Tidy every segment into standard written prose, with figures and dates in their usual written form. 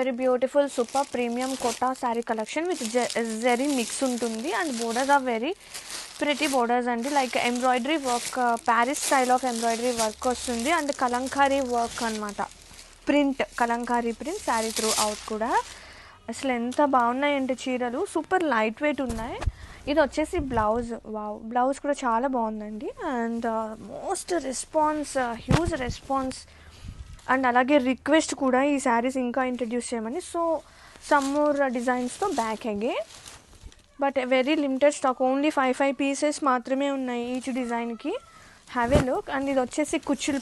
Very beautiful super premium Kota sari collection with zari mix ఉంటుంది and borders are very pretty borders అండి. Like embroidery work, Paris style of embroidery work వస్తుంది and kalamkari work అనమాట. Print, kalamkari print sari throughout కూడా. అసలు ఎంత బాగున్నాయంటే చీరలు, super light weight ఉన్నాయి. ఇది వచ్చేసి బ్లౌజ్. వావ్, బ్లౌజ్ కూడా చాలా బాగుందండి. And most response, huge response and అలాగే రిక్వెస్ట్ కూడా ఈ శారీస్ ఇంకా ఇంట్రడ్యూస్ చేయమని. సో సమ్ మోర్ డిజైన్స్తో back again, but very limited stock, only 5 pieces మాత్రమే ఉన్నాయి ఈచ్ డిజైన్కి. Have a look. అండ్ ఇది వచ్చేసి కుచ్చుల్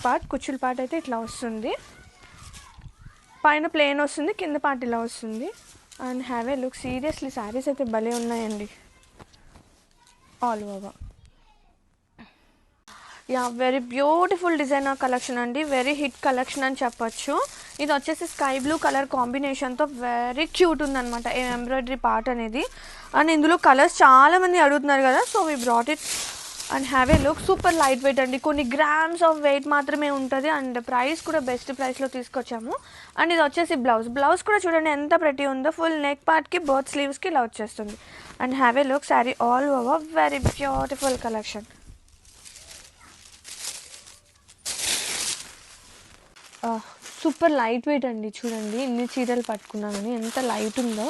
పార్ట్ అయితే ఇట్లా వస్తుంది, పైన ప్లెయిన్ వస్తుంది, కింద పార్ట్ ఇలా వస్తుంది. And have a look. Seriously saris అయితే భలే ఉన్నాయండి all over. Yeah, very beautiful designer collection అండి, వెరీ హిట్ కలెక్షన్ అని చెప్పొచ్చు. ఇది వచ్చేసి స్కై బ్లూ కలర్ కాంబినేషన్తో వెరీ క్యూట్ ఉందన్నమాట ఎంబ్రాయిడరీ పార్ట్ అనేది. అండ్ ఇందులో కలర్స్ చాలామంది అడుగుతున్నారు కదా, so we brought it. And have a look. Super light weight అండి, కొన్ని గ్రామ్స్ ఆఫ్ వెయిట్ మాత్రమే ఉంటుంది. అండ్ ప్రైస్ కూడా బెస్ట్ ప్రైస్లో తీసుకొచ్చాము. అండ్ ఇది వచ్చేసి బ్లౌజ్ కూడా చూడండి ఎంత ప్రతి ఉందో. ఫుల్ నెక్ పార్ట్కి, బర్త్ స్లీవ్స్కి ఇలా వచ్చేస్తుంది. And have a look. Sari all over very beautiful collection. Super light weight అండి, చూడండి ఇన్ని చీరలు పట్టుకున్నాను ఎంత లైట్ ఉందో.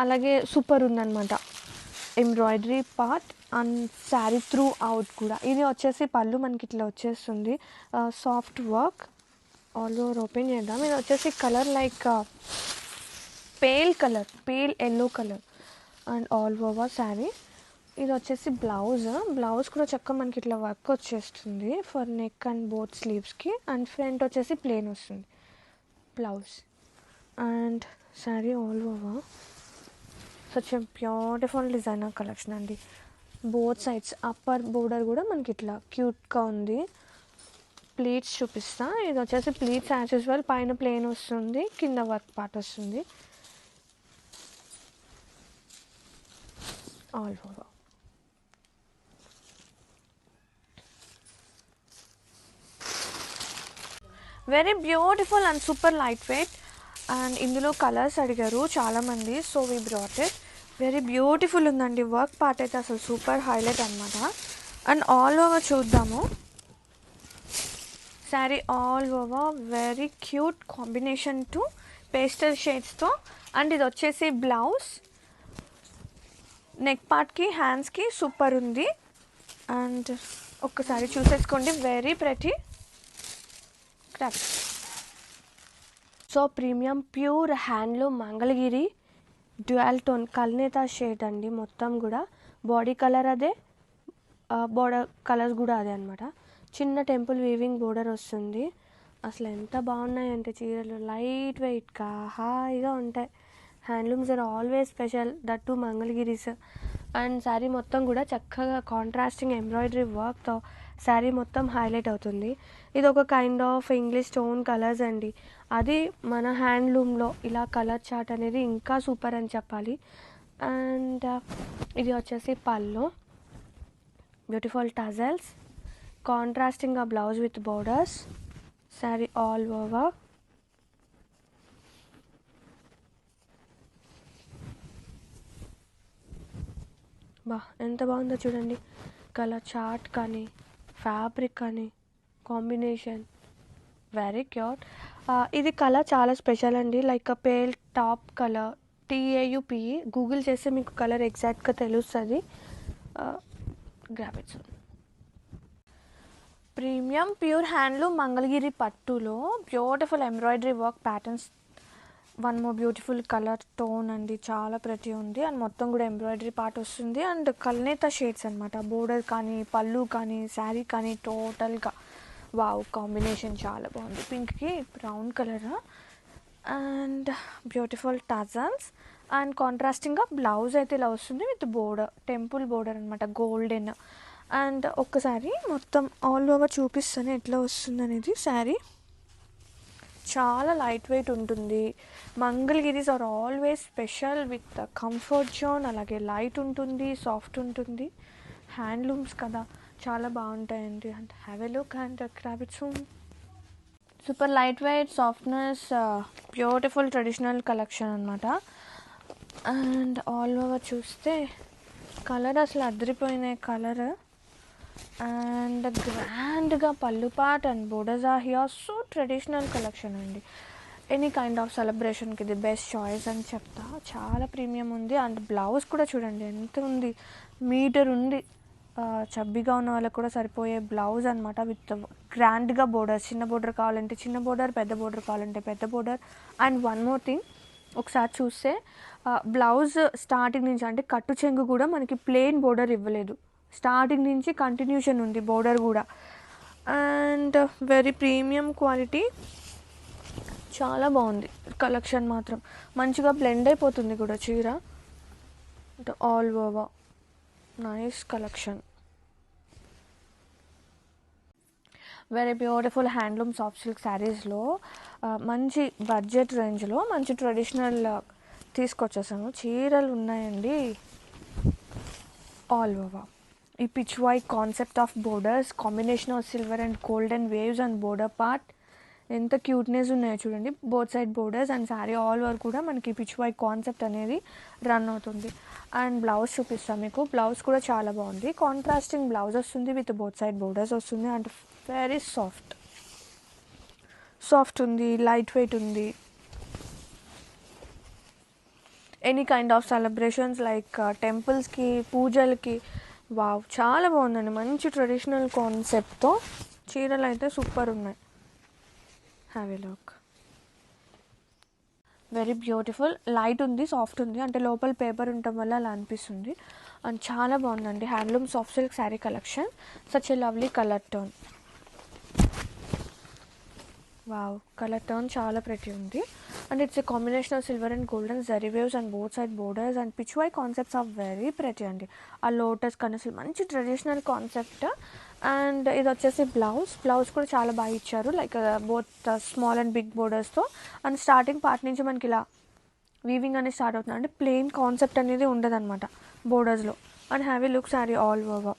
అలాగే సూపర్ ఉందన్నమాట embroidery part and sari throughout కూడా. ఇది వచ్చేసి పళ్ళు మనకి ఇట్లా వచ్చేస్తుంది, soft work. All over open చేద్దాం. ఇది వచ్చేసి colour like pale yellow colour and all over sari. ఇది వచ్చేసి బ్లౌజ్ కూడా చక్కగా మనకి ఇట్లా వర్క్ వచ్చేస్తుంది ఫర్ నెక్ అండ్ బోత్ స్లీవ్స్కి. అండ్ ఫ్రంట్ వచ్చేసి ప్లెయిన్ వస్తుంది blouse. And sari all over such a beautiful designer collection అండి. బోత్ సైడ్స్ అప్పర్ బోర్డర్ కూడా మనకి ఇట్లా క్యూట్గా ఉంది. ప్లీట్స్ చూపిస్తా. ఇది వచ్చేసి ప్లీట్స్ యాజ్ యూజువల్, పైన ప్లెయిన్ వస్తుంది, కింద వర్క్ పార్ట్ వస్తుంది all over. Very beautiful and super light weight. And ఇందులో కలర్స్ అడిగారు చాలామంది, so we brought it. Very beautiful ఉందండి, వర్క్ పార్ట్ అయితే అసలు సూపర్ హైలైట్ అనమాట. అండ్ ఆల్ ఓవర్ చూద్దాము. Sari all over very cute combination to pastel షేడ్స్తో. అండ్ ఇది వచ్చేసి బ్లౌజ్, నెక్ పార్ట్కి, హ్యాండ్స్కి సూపర్ ఉంది. అండ్ ఒక్కసారి చూసేసుకోండి, very pretty craft. So premium pure handloom Mangalagiri dual tone కల్నేత షేడ్ అండి. మొత్తం కూడా బాడీ కలర్ అదే, బోర్డర్ కలర్స్ కూడా అదే అనమాట. చిన్న టెంపుల్ వీవింగ్ బోర్డర్ వస్తుంది. అసలు ఎంత బాగున్నాయంటే చీరలు, లైట్ వెయిట్గా హాయిగా ఉంటాయి. Handlooms are always special, that too Mangalagiris. And sari మొత్తం కూడా చక్కగా కాంట్రాస్టింగ్ ఎంబ్రాయిడరీ వర్క్తో శారీ మొత్తం హైలైట్ అవుతుంది. ఇది ఒక kind of English stone colours అండి. అది మన హ్యాండ్లూమ్లో ఇలా కలర్ చార్ట్ అనేది ఇంకా సూపర్ అని చెప్పాలి. అండ్ ఇది వచ్చేసి పళ్ళు, beautiful tassels, contrasting blouse with borders, sari all over. ఎంత బాగుందో చూడండి, కలర్ చార్ట్ కానీ ఫ్యాబ్రిక్ కానీ కాంబినేషన్ వెరీ క్యూట్. ఇది కలర్ చాలా స్పెషల్ అండి, like pale taupe colour, TAUPE. Google చేస్తే మీకు కలర్ ఎగ్జాక్ట్గా తెలుస్తుంది. Grab it. Premium pure handloom Mangalagiri పట్టులో beautiful embroidery work patterns. One more beautiful colour tone అండి, చాలా ప్రతి ఉంది. అండ్ మొత్తం కూడా ఎంబ్రాయిడరీ పార్ట్ వస్తుంది. అండ్ కల్నేత షేడ్స్ అనమాట, బోర్డర్ కానీ పళ్ళు కానీ శారీ కానీ టోటల్గా వావ్ కాంబినేషన్ చాలా బాగుంది. పింక్కి brown colour and beautiful tassels. And కాంట్రాస్టింగ్గా బ్లౌజ్ అయితే ఇలా వస్తుంది విత్ బోర్డర్, టెంపుల్ బోర్డర్ అనమాట, గోల్డెన్. అండ్ ఒక్కసారి మొత్తం ఆల్ ఓవర్ చూపిస్తాను ఎట్లా వస్తుంది అనేది. శారీ చాలా లైట్ వెయిట్ ఉంటుంది. Mangalagiris are always special with comfort zone. అలాగే లైట్ ఉంటుంది, సాఫ్ట్ ఉంటుంది. హ్యాండ్లూమ్స్ కదా, చాలా బాగుంటాయండి. And have a look and grab it soon. Super light weight softness, beautiful traditional collection అనమాట. అండ్ ఆల్ ఓవర్ చూస్తే కలర్ అసలు అదిరిపోయినాయి కలర్. అండ్ గ్రాండ్గా పళ్ళు part and borders are here. So traditional collection అండి. ఎనీ కైండ్ ఆఫ్ సెలబ్రేషన్కి ఇది best choice అని చెప్తా. చాలా ప్రీమియం ఉంది. అండ్ బ్లౌజ్ కూడా చూడండి ఎంత ఉంది, మీటర్ ఉంది. చబ్బీగా ఉన్న వాళ్ళకి కూడా సరిపోయే బ్లౌజ్ అనమాట. విత్ గ్రాండ్గా బోర్డర్, చిన్న బోర్డర్ కావాలంటే చిన్న బోర్డర్, పెద్ద బోర్డర్ కావాలంటే పెద్ద border. And one more thing, ఒకసారి చూస్తే బ్లౌజ్ స్టార్టింగ్ నుంచి అంటే కట్టు చెంగు కూడా మనకి ప్లెయిన్ బోర్డర్ ఇవ్వలేదు, స్టార్టింగ్ నుంచి కంటిన్యూషన్ ఉంది బోర్డర్ కూడా. అండ్ వెరీ ప్రీమియం క్వాలిటీ, చాలా బాగుంది కలెక్షన్ మాత్రం. మంచిగా బ్లెండ్ అయిపోతుంది కూడా చీర. All over nice collection. Very beautiful handloom soft silk శారీస్లో మంచి బడ్జెట్ రేంజ్లో మంచి ట్రెడిషనల్ తీసుకొచ్చేసాము. చీరలు ఉన్నాయండి ఆల్ ఓవర్. ఈ pitch white concept of borders, combination of silver and golden waves and border part ఎంత క్యూట్నెస్ ఉన్నాయో చూడండి. Both side borders and sari all over కూడా మనకి పిచ్ వైట్ కాన్సెప్ట్ అనేది రన్ అవుతుంది. అండ్ బ్లౌజ్ చూపిస్తాను మీకు. బ్లౌజ్ కూడా చాలా బాగుంది. కాంట్రాస్టింగ్ బ్లౌజ్ వస్తుంది విత్ బోత్ సైడ్ బోర్డర్స్ వస్తుంది. అండ్ వెరీ సాఫ్ట్ ఉంది, లైట్ వెయిట్ ఉంది. Any kind of celebrations like టెంపుల్స్కి, పూజలకి వావ్ చాలా బాగుందండి. మంచి ట్రెడిషనల్ కాన్సెప్ట్తో చీరలు అయితే సూపర్ ఉన్నాయి. Have a look. Very beautiful, light ఉంది, సాఫ్ట్ ఉంది, అంటే లోపల పేపర్ ఉండటం వల్ల అలా అనిపిస్తుంది. అండ్ చాలా బాగుందండి handloom soft silk sari collection. Such a lovely colour tone. Wow, colour turn చాలా ప్రెటీ ఉంది. And it's a combination of silver and golden zari weaves and both side borders and pichwai concepts are very pretty అండి. ఆ lotus కనసలు మంచి traditional concept. And ఇది వచ్చేసి blouse కూడా చాలా బాగా ఇచ్చారు, like both small and big బోర్డర్స్తో. అండ్ స్టార్టింగ్ పార్ట్ నుంచి మనకి ఇలా వీవింగ్ అనేది స్టార్ట్ అవుతుంది, అంటే ప్లెయిన్ కాన్సెప్ట్ అనేది ఉండదన్నమాట బోర్డర్స్లో. And have a look sari all over.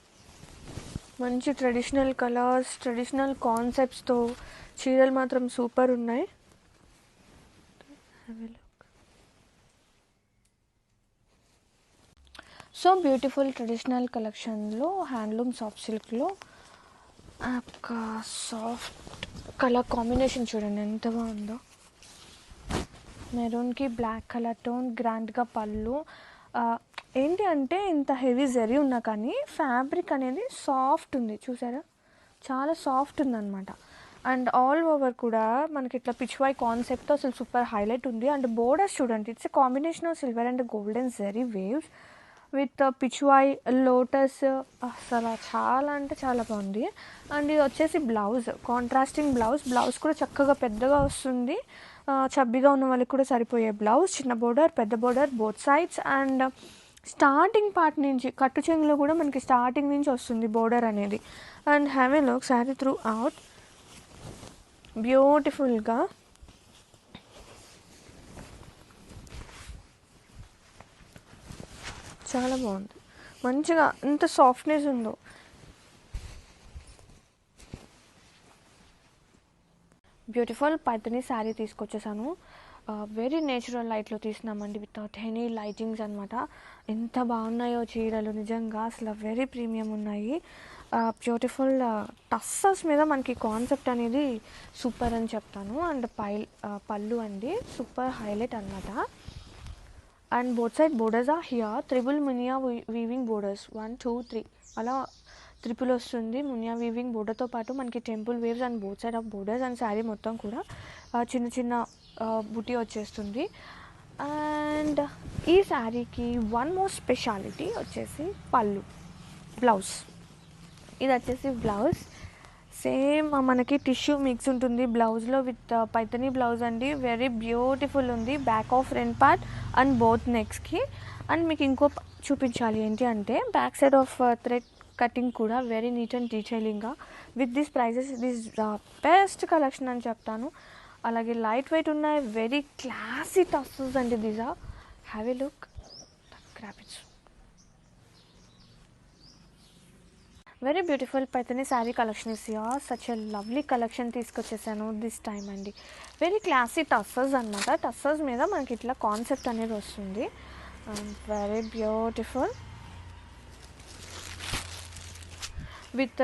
మంచి ట్రెడిషనల్ కలర్స్, ట్రెడిషనల్ కాన్సెప్ట్స్తో చీరలు మాత్రం సూపర్ ఉన్నాయి. సో బ్యూటిఫుల్ ట్రెడిషనల్ కలెక్షన్లో హ్యాండ్లూమ్ సాఫ్ట్ సిల్క్లో ఒక సాఫ్ట్ కలర్ కాంబినేషన్ చూడండి ఎంత బాగుందో. మెరూన్కి బ్లాక్ కలర్ టోన్, గ్రాండ్గా పళ్ళు. ఏంటి అంటే ఇంత హెవీ జరీ ఉన్నా కానీ ఫ్యాబ్రిక్ అనేది సాఫ్ట్ ఉంది, చూసారా చాలా సాఫ్ట్ ఉందన్నమాట. అండ్ ఆల్ ఓవర్ కూడా మనకి ఇట్లా పిచ్ వై కాన్సెప్ట్తో అసలు సూపర్ హైలైట్ ఉంది. అండ్ బోర్డర్స్ చూడండి, it's a combination of silver and golden zari weaves with pichwai lotus. అసలు చాలా అంటే చాలా బాగుంది. అండ్ ఇది వచ్చేసి బ్లౌజ్, కాంట్రాస్టింగ్ బ్లౌజ్ కూడా చక్కగా పెద్దగా వస్తుంది. చబ్బీగా ఉన్న వాళ్ళకి కూడా సరిపోయే బ్లౌజ్, చిన్న బోర్డర్ పెద్ద border both sides. And starting part నుంచి కట్టు చెంగులో కూడా మనకి స్టార్టింగ్ నుంచి వస్తుంది బోర్డర్ అనేది. And have a look sari throughout బ్యూటిఫుల్గా. చాలా బాగుంది, మంచిగా ఎంత సాఫ్ట్నెస్ ఉందో. బ్యూటిఫుల్ పైథానీ శారీ తీసుకొచ్చేసాను. వెరీ నేచురల్ లైట్లో తీసినామండి, వితౌట్ ఎనీ లైటింగ్స్ అనమాట. ఎంత బాగున్నాయో చీరలు నిజంగా, అసలు వెరీ ప్రీమియం ఉన్నాయి. బ్యూటిఫుల్ టస్సర్స్ మీద మనకి కాన్సెప్ట్ అనేది సూపర్ అని చెప్తాను. అండ్ పళ్ళు అండి సూపర్ హైలైట్ అనమాట. And both side borders are here. Triple muniya weaving borders 1 2 3 అలా ట్రిపుల్ వస్తుంది. మునియా వీవింగ్ బోర్డర్తో పాటు మనకి temple waves and both side of borders. And sari మొత్తం కూడా చిన్న చిన్న బుటీ వచ్చేస్తుంది. అండ్ ఈ శారీకి వన్ మోర్ స్పెషాలిటీ వచ్చేసి బ్లౌజ్. ఇది వచ్చేసి బ్లౌజ్ సేమ్ మనకి టిష్యూ మిక్స్ ఉంటుంది బ్లౌజ్లో విత్ పైథానీ బ్లౌజ్ అండి. వెరీ బ్యూటిఫుల్ ఉంది, back of front part and both నెక్స్కి. అండ్ మీకు ఇంకో చూపించాలి ఏంటి అంటే back side of thread cutting కూడా వెరీ నీట్ అండ్ డీటెయిలింగ్గా. With this prices this best collection అని చెప్తాను. అలాగే లైట్ వెయిట్ ఉన్నాయి, వెరీ క్లాసీ టస్సెస్ అండి. These are have a look, grab it. Very beautiful Paithani sari collection is yeah such a lovely collection తీసుకొచ్చేసాను this time అండి. Very classy tussars అనమాట. Tussars మీద మనకి ఇట్లా కాన్సెప్ట్ అనేది వస్తుంది. Very beautiful with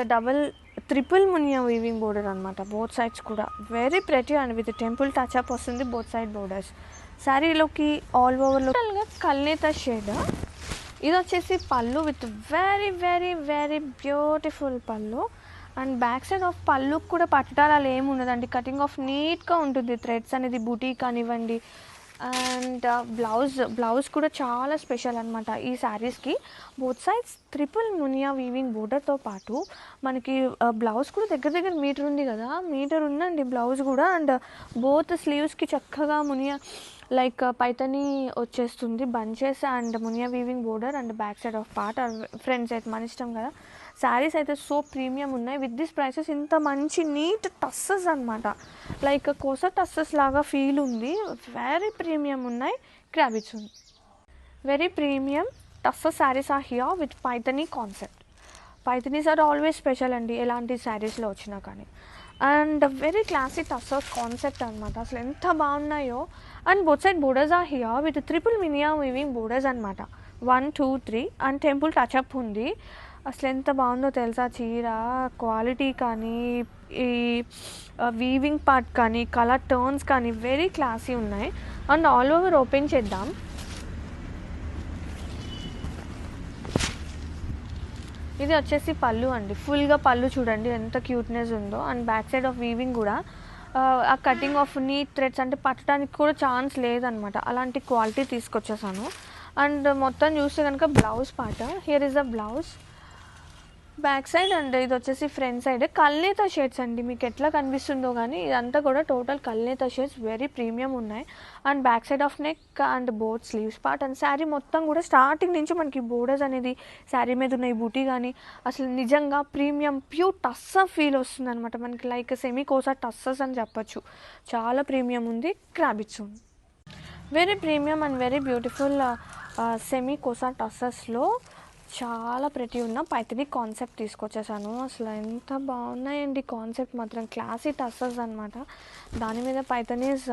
triple Muniya weaving border అనమాట. బోత్ సైడ్స్ కూడా very pretty and with temple touch up వస్తుంది బోత్ సైడ్ బోర్డర్స్. శారీలోకి ఆల్ ఓవర్లో కల్నేత షేడ్. ఇది వచ్చేసి pallu with very very very beautiful పళ్ళు. అండ్ బ్యాక్ సైడ్ ఆఫ్ పళ్ళు కూడా పట్టడాలు అలా ఏమి ఉండదండి. కటింగ్ ఆఫ్ నీట్గా ఉంటుంది. థ్రెడ్స్ అనేది బూటీ కానివ్వండి. అండ్ బ్లౌజ్ కూడా చాలా స్పెషల్ అనమాట ఈ శారీస్కి. Both sides triple Muniya weaving బోర్డర్తో పాటు మనకి బ్లౌజ్ కూడా దగ్గర మీటర్ ఉంది కదా, మీటర్ ఉందండి బ్లౌజ్ కూడా. అండ్ బోత్ స్లీవ్స్కి చక్కగా మునియా లైక్ పైతని వచ్చేస్తుంది bunches and Muniya weaving border and back side of part front side మన ఇష్టం కదా. శారీస్ అయితే సో ప్రీమియం ఉన్నాయి. విత్ దిస్ ప్రైసెస్ ఇంత మంచి నీట్ టస్సెస్ అనమాట. లైక్ కోసా టస్సెస్ లాగా ఫీల్ ఉంది. వెరీ ప్రీమియం ఉన్నాయి. క్రాబిట్స్ ఉంది. Very premium tussars saris are here with Paithani concept. Paithanis are always special అండి ఎలాంటి శారీస్లో వచ్చినా కానీ. And very classy tussars concept అనమాట. అసలు ఎంత బాగున్నాయో. And both side borders are here with triple మినియా వీవింగ్ బోర్డర్స్ అనమాట. 1 2 3 అండ్ టెంపుల్ టచ్అప్ ఉంది. అసలు ఎంత బాగుందో తెలుసా చీర. క్వాలిటీ కానీ ఈ వీవింగ్ పార్ట్ కానీ కలర్ టర్న్స్ కానీ వెరీ క్లాసీ ఉన్నాయి. అండ్ ఆల్ ఓవర్ ఓపెన్ చేద్దాం. ఇది వచ్చేసి పళ్ళు అండి. ఫుల్గా పళ్ళు చూడండి ఎంత క్యూట్నెస్ ఉందో. And back side of weaving కూడా ఆ కటింగ్ ఆఫ్ నీట్ థ్రెడ్స్ అంటే పట్టడానికి కూడా ఛాన్స్ లేదనమాట. అలాంటి క్వాలిటీ తీసుకొచ్చేసాను. అండ్ మొత్తం చూస్తే కనుక blouse part. Here is the blouse back side. And ఇది వచ్చేసి ఫ్రంట్ సైడ్ కల్నేత షేడ్స్ అండి. మీకు ఎట్లా కనిపిస్తుందో కానీ ఇదంతా కూడా టోటల్ కల్నేత షేడ్స్ వెరీ ప్రీమియం ఉన్నాయి. And back side of neck and both sleeves part and sari మొత్తం కూడా స్టార్టింగ్ నుంచి మనకి బోర్డర్స్ అనేది శారీ మీద ఉన్న ఈ బూటీ కానీ అసలు నిజంగా ప్రీమియం ప్యూర్ టస్సర్ ఫీల్ వస్తుంది అనమాట. మనకి లైక్ సెమీ కోసా టస్సర్స్ అని చెప్పచ్చు. చాలా ప్రీమియం ఉంది. క్రాబిట్స్ ఉంది. Very premium and very beautiful semi kosa టస్సర్స్లో చాలా ప్రతి ఉన్న పైతని కాన్సెప్ట్ తీసుకొచ్చేసాను. అసలు ఎంత బాగున్నాయండి కాన్సెప్ట్ మాత్రం. క్లాసీ టస్సర్స్ అనమాట. దాని మీద Paithani is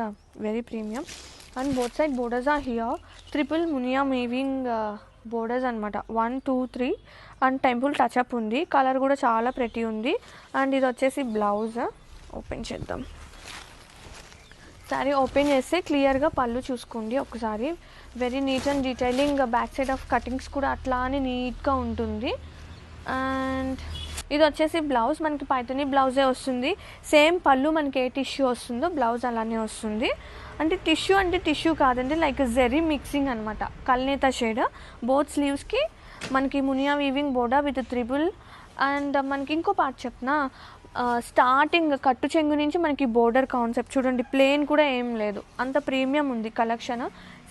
very premium. And both side borders are here triple Muniya weaving borders అనమాట. 1 2 3 అండ్ టెంపుల్ టచ్అప్ ఉంది. కలర్ కూడా చాలా ప్రతి ఉంది. అండ్ ఇది వచ్చేసి బ్లౌజ్. ఓపెన్ చేద్దాం. శారీ ఓపెన్ చేస్తే క్లియర్గా పళ్ళు చూసుకోండి ఒకసారి. Very neat and detailing. Back side of cuttings కూడా అట్లా అని నీట్గా ఉంటుంది. అండ్ ఇది వచ్చేసి బ్లౌజ్. మనకి పైతని బ్లౌజే వస్తుంది. సేమ్ పళ్ళు మనకి ఏ టిష్యూ వస్తుందో బ్లౌజ్ అలానే వస్తుంది. అంటే టిష్యూ కాదండి, లైక్ జెరీ మిక్సింగ్ అనమాట. కల్నేత షేడ్. బోత్ స్లీవ్స్కి మనకి Muniya weaving border with triple. And మనకి ఇంకో పార్ట్ చెప్పనా, స్టార్టింగ్ కట్టు చెంగు నుంచి మనకి బోర్డర్ కాన్సెప్ట్ చూడండి. ప్లెయిన్ కూడా ఏం లేదు. అంత ప్రీమియం ఉంది కలెక్షన్.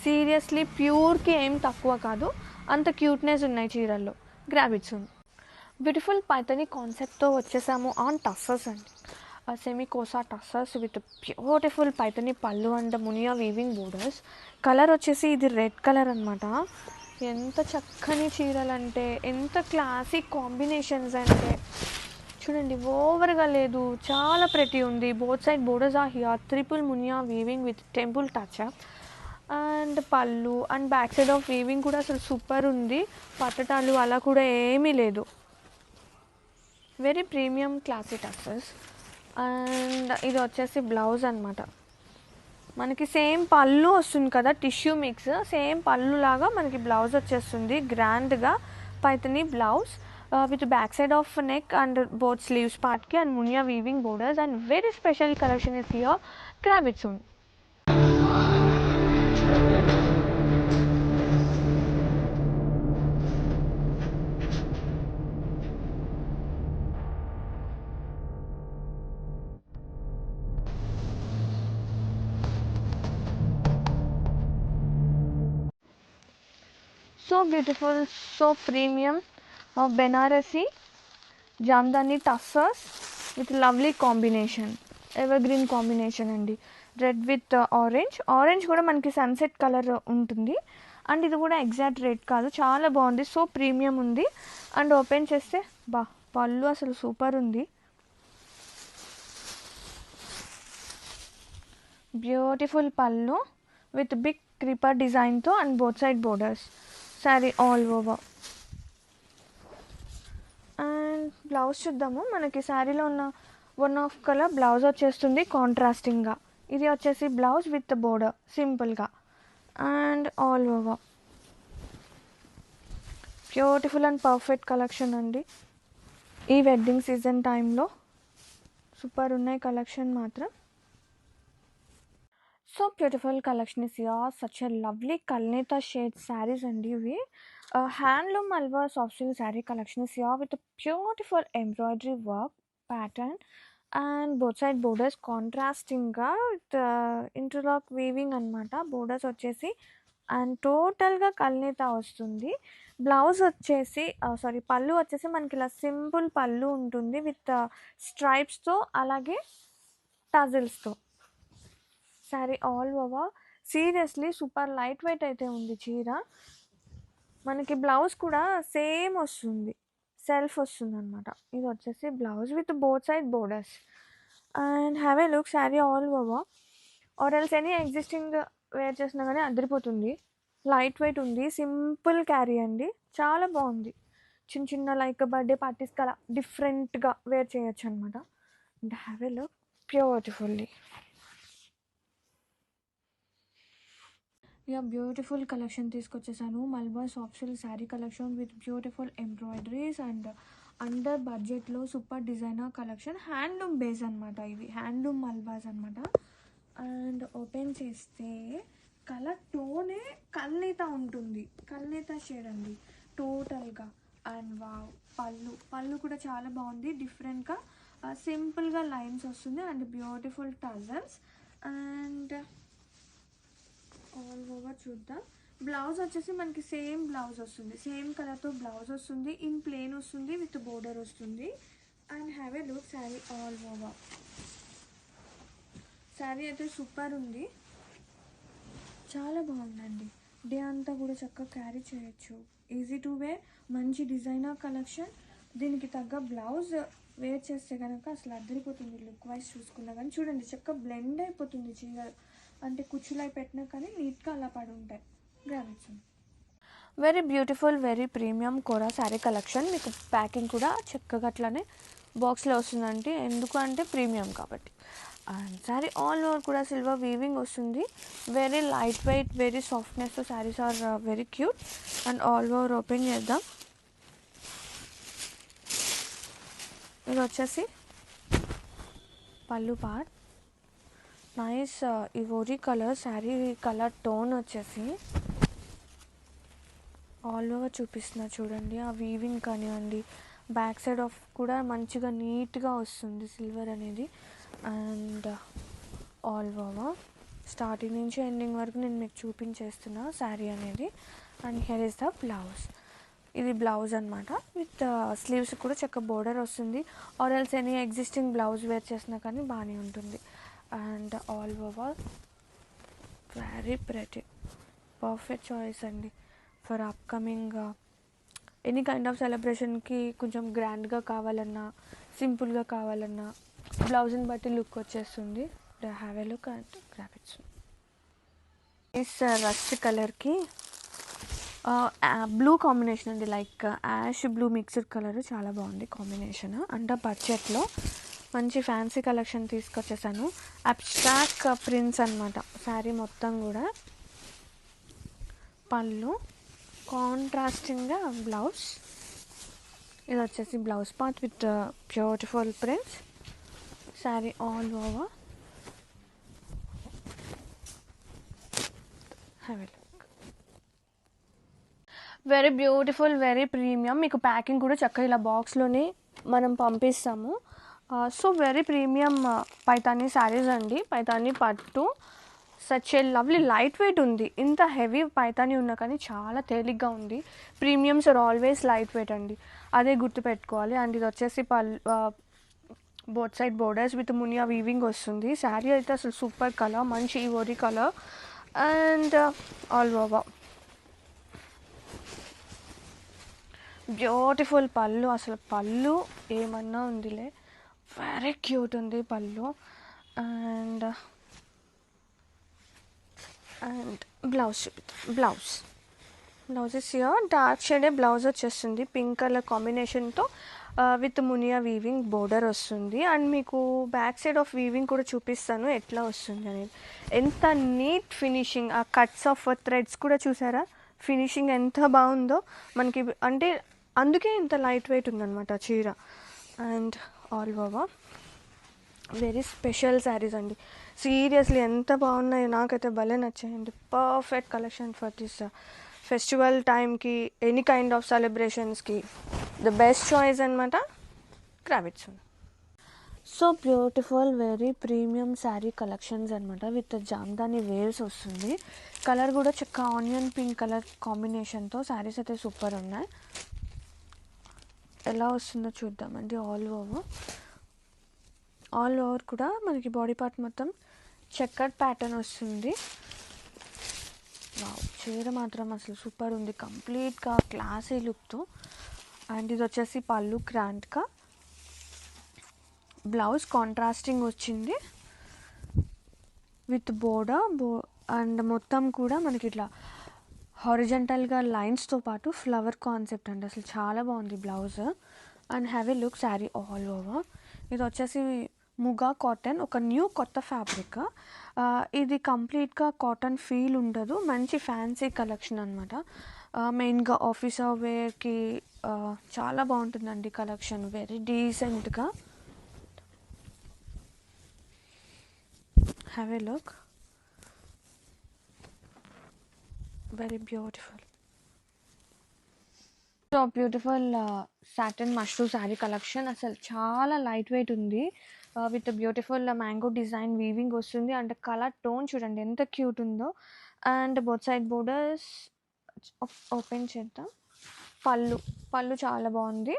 సీరియస్లీ ప్యూర్కి ఏం తక్కువ కాదు. అంత క్యూట్నెస్ ఉన్నాయి చీరల్లో. గ్రాబిట్స్ ఉంది. బ్యూటిఫుల్ పైతని కాన్సెప్ట్తో వచ్చేసాము ఆన్ టస్సర్స్ అండి. Semi kosa tussars with beautiful Paithani పళ్ళు and Muniya weaving borders. Colour వచ్చేసి ఇది రెడ్ కలర్ అనమాట. ఎంత చక్కని చీరలు అంటే, ఎంత క్లాసిక్ కాంబినేషన్స్ అంటే చూడండి. ఓవర్గా లేదు, చాలా ప్రతి ఉంది. Both side borders are here triple Muniya weaving with temple touch up. And pallu and back side of weaving కూడా అసలు సూపర్ ఉంది. పట్టటాలు అలా కూడా ఏమీ లేదు. Very premium classy tussars. And ఇది వచ్చేసి బ్లౌజ్ అనమాట. మనకి సేమ్ పళ్ళు వస్తుంది కదా, టిష్యూ మిక్స్. సేమ్ పళ్ళు లాగా మనకి బ్లౌజ్ వచ్చేస్తుంది గ్రాండ్గా. Paithani blouse with back side of neck and both sleeves పార్ట్కి and Muniya weaving borders. And very special collection is here క్రాబిట్స్ ఉంది. So beautiful, so premium Banarasi Jamdani tussars with lovely combination. Evergreen combination అండి. Red with orange కూడా మనకి sunset colour ఉంటుంది. And ఇది కూడా exact red కాదు, చాలా బాగుంది. సో ప్రీమియం ఉంది. అండ్ ఓపెన్ చేస్తే పళ్ళు అసలు సూపర్ ఉంది. బ్యూటిఫుల్ పళ్ళు విత్ బిగ్ క్రీపర్ డిజైన్తో and both side borders. Sari all over. And blouse చూద్దాము. మనకి శారీలో ఉన్న వన్ ఆఫ్ కలర్ బ్లౌజ్ వచ్చేస్తుంది కాంట్రాస్టింగ్గా. ఇది వచ్చేసి బ్లౌజ్ విత్ బోర్డర్ సింపుల్గా and all over. Beautiful and perfect collection అండి. ఈ వెడ్డింగ్ సీజన్ టైంలో సూపర్ ఉన్నాయి కలెక్షన్ మాత్రం. So beautiful collection is here. Such a lovely కల్నేత షేడ్ శారీస్ అండి ఇవి. హ్యాండ్లూమ్ అల్వా soft silk sari collection is here with beautiful embroidery work pattern and both side borders కాంట్రాస్టింగ్గా విత్ ఇంటర్లాక్ వీవింగ్ అనమాట. Borders వచ్చేసి అండ్ టోటల్గా కల్నేత వస్తుంది. బ్లౌజ్ వచ్చేసి పళ్ళు వచ్చేసి మనకి ఇలా సింపుల్ పళ్ళు ఉంటుంది విత్ స్ట్రైప్స్తో అలాగే టజిల్స్తో. Sari all over. Seriously super light weight అయితే ఉంది చీర. మనకి బ్లౌజ్ కూడా సేమ్ వస్తుంది, సెల్ఫ్ వస్తుంది అనమాట. ఇది వచ్చేసి blouse with both side borders and have a look. Sari all over or else any existing wear చేసినా కానీ అదిరిపోతుంది. లైట్ వెయిట్ ఉంది, సింపుల్ క్యారీ అండి, చాలా బాగుంది. చిన్న చిన్న లైక్ బర్త్డే పార్టీస్కి అలా డిఫరెంట్గా వేర్ చేయొచ్చు అనమాట. And have a look beautifully. ఇక బ్యూటిఫుల్ కలెక్షన్ తీసుకొచ్చేసాను. Malabar soft silk sari collection with beautiful embroideries and under బడ్జెట్లో super designer collection. Handloom base అనమాట ఇవి, హ్యాండ్లూమ్ మల్బార్స్ అనమాట. అండ్ ఓపెన్ చేస్తే కలర్ టోనే కల్నేత ఉంటుంది, కల్నేత షేడ్ అండి టోటల్గా. అండ్ వావ్, పళ్ళు కూడా చాలా బాగుంది, డిఫరెంట్గా సింపుల్గా లైన్స్ వస్తుంది and beautiful tassels. And all over చూద్దాం. బ్లౌజ్ వచ్చేసి మనకి సేమ్ బ్లౌజ్ వస్తుంది, సేమ్ కలర్తో బ్లౌజ్ వస్తుంది, ఇన్ ప్లెయిన్ వస్తుంది విత్ బోర్డర్ వస్తుంది. And have a look sari all over. Sari అయితే సూపర్ ఉంది, చాలా బాగుందండి. డే అంతా కూడా చక్కగా క్యారీ చేయొచ్చు, ఈజీ టు వేర్, మంచి డిజైనర్ కలెక్షన్. దీనికి తగ్గ బ్లౌజ్ వేర్ చేస్తే కనుక అసలు అద్దరిపోతుంది. లుక్ వైజ్ చూసుకున్నా కానీ చూడండి చక్కగా బ్లెండ్ అయిపోతుంది చీర. అంటే కుచ్చులై పెట్టినా కానీ నీట్గా అలా పడి ఉంటాయి. గ్రావిట్స్ very beautiful, very premium Kora sari collection. మీకు ప్యాకింగ్ కూడా చక్కగా అట్లానే బాక్స్లో వస్తుందండి, ఎందుకు అంటే ప్రీమియం కాబట్టి. అండ్ శారీ ఆల్ ఓవర్ కూడా సిల్వర్ వీవింగ్ వస్తుంది. వెరీ లైట్ వెయిట్, వెరీ సాఫ్ట్నెస్తో saris are very cute. And all over open చేద్దాం. ఇది వచ్చేసి pallu part. Nice ivory colour, sari colour tone వచ్చేసి ఆల్ ఓవర్ చూపిస్తున్నా చూడండి. ఆ వీవింగ్ కానివ్వండి, బ్యాక్ సైడ్ ఆఫ్ కూడా మంచిగా నీట్గా వస్తుంది సిల్వర్ అనేది. అండ్ ఆల్ ఓవర్ స్టార్టింగ్ నుంచి ఎండింగ్ వరకు నేను మీకు చూపించేస్తున్నా శారీ అనేది. And here is the blouse. ఇది బ్లౌజ్ అనమాట, విత్ స్లీవ్స్ కూడా చక్క బోర్డర్ వస్తుంది. Or else any existing blouse wear చేసినా కానీ బాగానే ఉంటుంది. And all over very pretty, perfect choice అండి for upcoming any kind of సెలబ్రేషన్కి. కొంచెం గ్రాండ్గా కావాలన్నా, సింపుల్గా కావాలన్నా బ్లౌజ్ని బట్టి లుక్ వచ్చేస్తుంది. Have a look and graphics. Is rust కలర్కి బ్లూ కాంబినేషన్ అండి, like ash blue mixed colour, చాలా బాగుంది కాంబినేషన్. అండర్ బడ్జెట్లో మంచి ఫ్యాన్సీ కలెక్షన్ తీసుకొచ్చేసాను. అబ్స్ట్రాక్ట్ ప్రింట్స్ అనమాట శారీ మొత్తం కూడా. పళ్ళు కాంట్రాస్టింగ్గా బ్లౌజ్. ఇది వచ్చేసి blouse part with beautiful prints. Sari all over. Have a look. Very beautiful, very premium. మీకు ప్యాకింగ్ కూడా చక్కగా ఇలా బాక్స్లోనే మనం పంపిస్తాము. So very premium Paithani saris అండి, పైతానీ పట్టు. Such a lovely light weight ఉంది. ఇంత హెవీ పైతానీ ఉన్నా కానీ చాలా తేలిగ్గా ఉంది. Premiums are always light weight అండి, అదే గుర్తుపెట్టుకోవాలి. అండ్ ఇది వచ్చేసి both side borders with Muniya weaving వస్తుంది. శారీ అయితే అసలు సూపర్ కలర్, మంచి ivory colour. And all over beautiful pallu, అసలు పళ్ళు ఏమన్నా ఉందిలే, వెరీ క్యూట్ ఉంది పళ్ళు. అండ్ అండ్ బ్లౌజ్ చూపిద్దాం. బ్లౌజెస్ డార్క్ షేడే బ్లౌజ్ వచ్చేస్తుంది, పింక్ కలర్ కాంబినేషన్తో విత్ మునియా వీవింగ్ బోర్డర్ వస్తుంది. అండ్ మీకు బ్యాక్ సైడ్ ఆఫ్ వీవింగ్ కూడా చూపిస్తాను ఎట్లా వస్తుంది అనేది. ఎంత నీట్ ఫినిషింగ్, ఆ కట్స్ ఆఫ్ థ్రెడ్స్ కూడా చూసారా, ఫినిషింగ్ ఎంత బాగుందో మనకి. అంటే అందుకే ఇంత లైట్ వెయిట్ ఉందన్నమాట చీర. And all over very special saris అండి, సీరియస్లీ ఎంత బాగున్నాయి, నాకైతే భలే నచ్చాయండి. Perfect collection for this festival టైంకి, ఎనీ కైండ్ ఆఫ్ సెలబ్రేషన్స్కి ద బెస్ట్ చాయిస్ అనమాట క్రావిట్స్. So beautiful very premium sari collections అనమాట, విత్ జామ్దాని వేవ్స్ వస్తుంది. కలర్ కూడా చక్కగా ఆనియన్ పింక్ కలర్ కాంబినేషన్తో శారీస్ అయితే సూపర్ ఉన్నాయి. ఎలా వస్తుందో చూద్దామండి. ఆల్ ఓవర్ కూడా మనకి బాడీ పార్ట్ మొత్తం చెక్కర్డ్ ప్యాటర్న్ వస్తుంది. వావ్, చీర మాత్రం అసలు సూపర్ ఉంది, కంప్లీట్గా క్లాసీ లుక్తో. అండ్ ఇది వచ్చేసి పళ్ళు గ్రాండ్గా, బ్లౌజ్ కాంట్రాస్టింగ్ వచ్చింది విత్ అండ్ మొత్తం కూడా మనకి ఇట్లా హారిజంటల్గా లైన్స్తో పాటు ఫ్లవర్ కాన్సెప్ట్ అండి, అసలు చాలా బాగుంది blouse. And have a look sari all over. ఇది వచ్చేసి ముగా కాటన్, ఒక న్యూ కొత్త ఫ్యాబ్రిక్. ఇది కంప్లీట్గా కాటన్ ఫీల్ ఉండదు, మంచి ఫ్యాన్సీ కలెక్షన్ అనమాట. మెయిన్గా ఆఫీసర్ వేర్కి చాలా బాగుంటుందండి కలెక్షన్, వెరీ డీసెంట్గా. Have a look, very beautiful. So beautiful satin mushroom sari collection, అసలు చాలా లైట్ వెయిట్ ఉంది, with beautiful mango design weaving వస్తుంది. అండ్ కలర్ టోన్ చూడండి ఎంత క్యూట్ ఉందో. And both side borders open చేద్దాం. పళ్ళు చాలా బాగుంది.